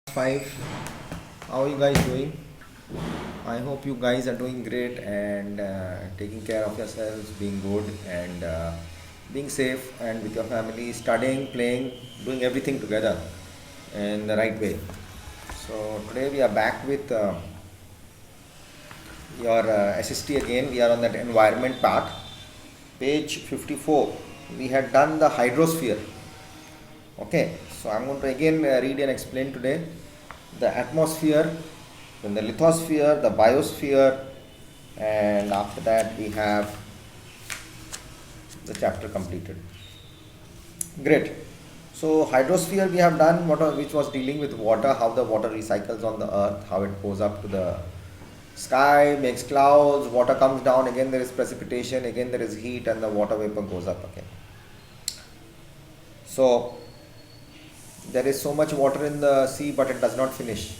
5. How are you guys doing? I hope you guys are doing great and taking care of yourselves, being good and being safe and with your family, studying, playing, doing everything together in the right way. So today we are back with your SST again. We are on that environment part. Page 54. We had done the hydrosphere. Okay, so I'm going to again read and explain today the atmosphere, then the lithosphere, the biosphere, and after that we have the chapter completed. Great. So hydrosphere we have done, which was dealing with water, how the water recycles on the earth, how it goes up to the sky, makes clouds, water comes down, again there is precipitation, again there is heat, and the water vapor goes up again. So there is so much water in the sea, but it does not finish.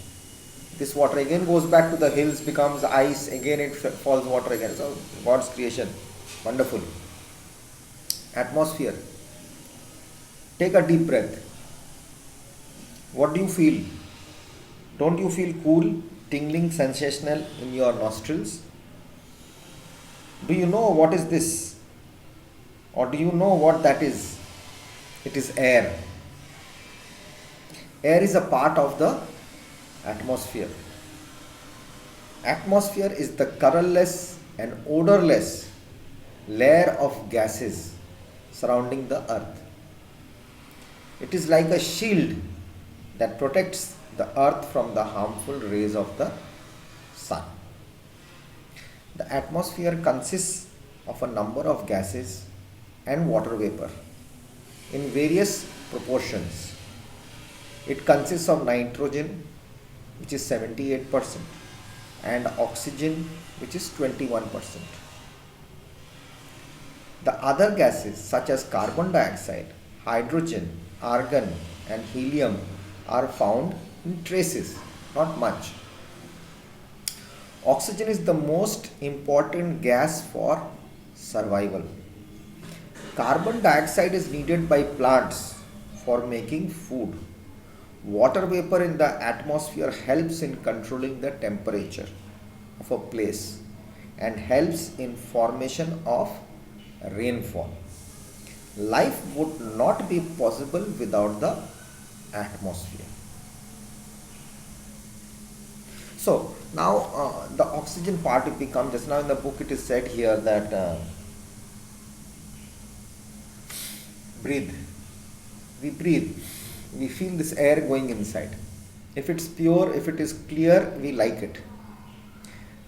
This water again goes back to the hills, becomes ice, again it falls water again. So God's creation, wonderful. Atmosphere. Take a deep breath. What do you feel? Don't you feel cool, tingling, sensational in your nostrils? Do you know what is this? Or do you know what that is? It is air. Air is a part of the atmosphere. Atmosphere is the colorless and odorless layer of gases surrounding the earth. It is like a shield that protects the earth from the harmful rays of the sun. The atmosphere consists of a number of gases and water vapor in various proportions. It consists of nitrogen, which is 78%, and oxygen, which is 21%. The other gases, such as carbon dioxide, hydrogen, argon, and helium, are found in traces, not much. Oxygen is the most important gas for survival. Carbon dioxide is needed by plants for making food. Water vapor in the atmosphere helps in controlling the temperature of a place and helps in formation of rainfall. Life would not be possible without the atmosphere. So now the oxygen part, if we come, just now in the book it is said here that breathe. We breathe. We feel this air going inside. If it's pure, if it is clear, we like it.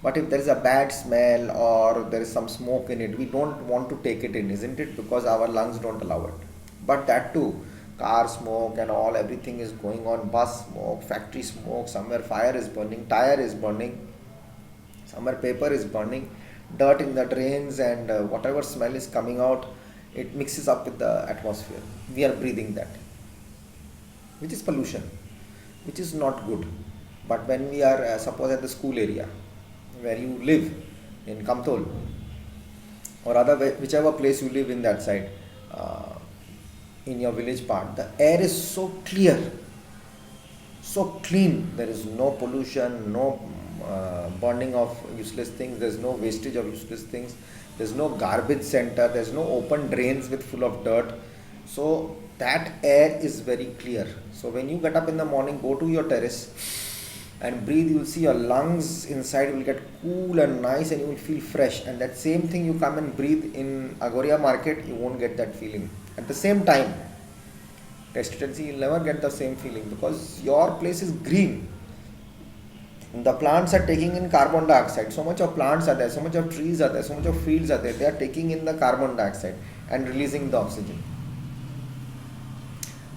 But if there is a bad smell or there is some smoke in it, we don't want to take it in, isn't it? Because our lungs don't allow it. But that too, car smoke and all, everything is going on, bus smoke, factory smoke, somewhere fire is burning, tire is burning, somewhere paper is burning, dirt in the drains, and whatever smell is coming out, it mixes up with the atmosphere. We are breathing that, which is pollution, which is not good. But when we are, suppose at the school area, where you live in Kamtol, or other whichever place you live in that side, in your village part, the air is so clear, so clean, there is no pollution, no burning of useless things, there is no wastage of useless things, there is no garbage center, there is no open drains with full of dirt. So that air is very clear. So when you get up in the morning, go to your terrace and breathe, you will see your lungs inside will get cool and nice and you will feel fresh. And that same thing you come and breathe in Agoria market, you won't get that feeling. At the same time, test it and see, you'll never get the same feeling because your place is green. The plants are taking in carbon dioxide. So much of plants are there, so much of trees are there, so much of fields are there. They are taking in the carbon dioxide and releasing the oxygen.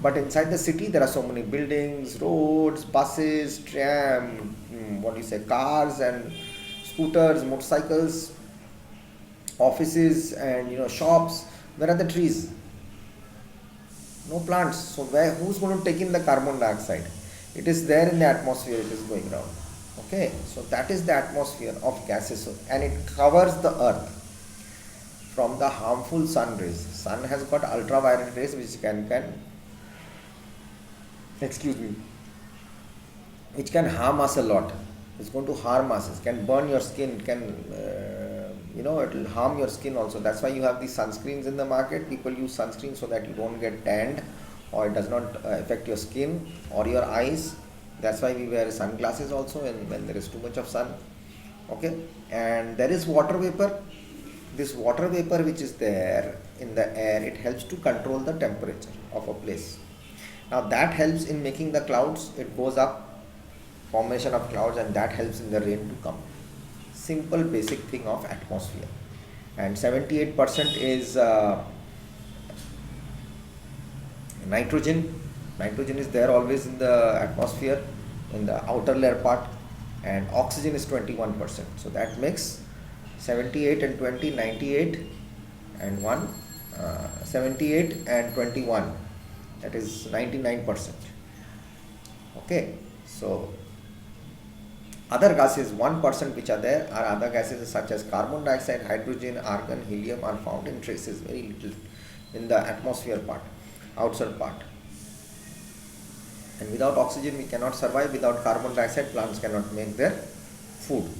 But inside the city, there are so many buildings, roads, buses, tram, cars and scooters, motorcycles, offices, and shops. Where are the trees? No plants. So who's going to take in the carbon dioxide? It is there in the atmosphere. It is going around. Okay, so that is the atmosphere of gases, and it covers the earth from the harmful sun rays. Sun has got ultraviolet rays which can which can harm us a lot. It's going to harm us. It can burn your skin. It can, it will harm your skin also. That's why you have these sunscreens in the market. People use sunscreen so that you don't get tanned, or it does not affect your skin or your eyes. That's why we wear sunglasses also when there is too much of sun. Okay, and there is water vapor. This water vapor which is there in the air, it helps to control the temperature of a place. Now that helps in making the clouds. It goes up, formation of clouds, and that helps in the rain to come. Simple basic thing of atmosphere. And 78% is nitrogen. Nitrogen is there always in the atmosphere, in the outer layer part, and oxygen is 21%. So that makes 78 and 20, 98, and 1, 78 and 21, that is 99%. Okay, so other gases 1% which are there are other gases such as carbon dioxide, hydrogen, argon, helium are found in traces, very little in the atmosphere part, outside part. And without oxygen we cannot survive. Without carbon dioxide plants cannot make their food.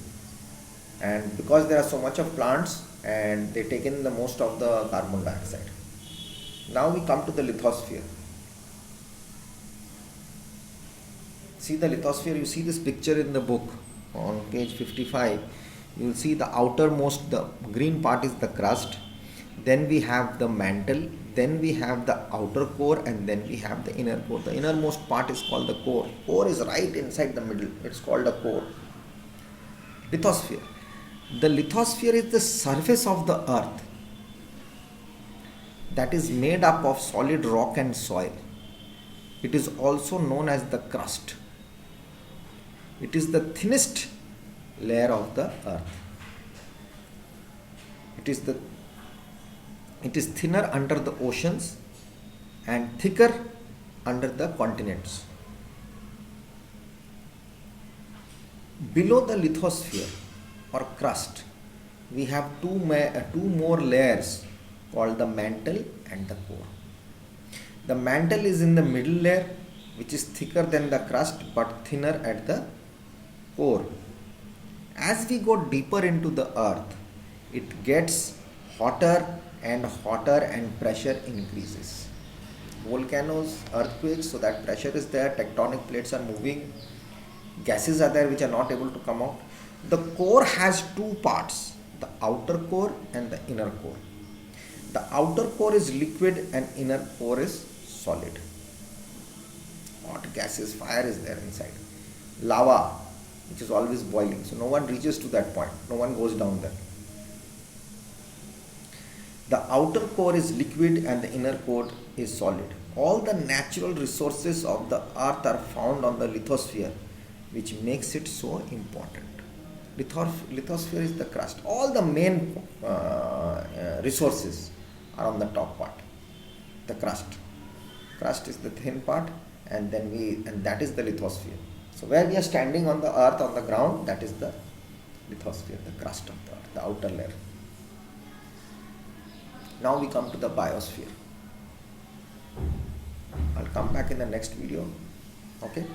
And because there are so much of plants, and they take in the most of the carbon dioxide. Now we come to the lithosphere. See the lithosphere, you see this picture in the book on page 55. You will see the outermost, the green part is the crust, then we have the mantle, then we have the outer core, and then we have the inner core. The innermost part is called the core. Core is right inside the middle. It's called a core. Lithosphere. The lithosphere is the surface of the earth that is made up of solid rock and soil. It is also known as the crust. It is the thinnest layer of the earth. It is thinner under the oceans and thicker under the continents. Below the lithosphere or crust, we have two more layers called the mantle and the core. The mantle is in the middle layer, which is thicker than the crust but thinner at the core. As we go deeper into the earth, it gets hotter and pressure increases. Volcanoes, earthquakes, so that pressure is there, tectonic plates are moving, gases are there which are not able to come out. The core has two parts, the outer core and the inner core. The outer core is liquid and inner core is solid. Hot gases, fire is there inside. Lava, which is always boiling, so no one reaches to that point, no one goes down there. The outer core is liquid and the inner core is solid. All the natural resources of the earth are found on the lithosphere, which makes it so important. Lithosphere is the crust. All the main resources are on the top part, the crust. Crust is the thin part, and that is the lithosphere. So where we are standing on the earth, on the ground, that is the lithosphere, the crust of the earth, the outer layer. Now we come to the biosphere. I'll come back in the next video. Okay.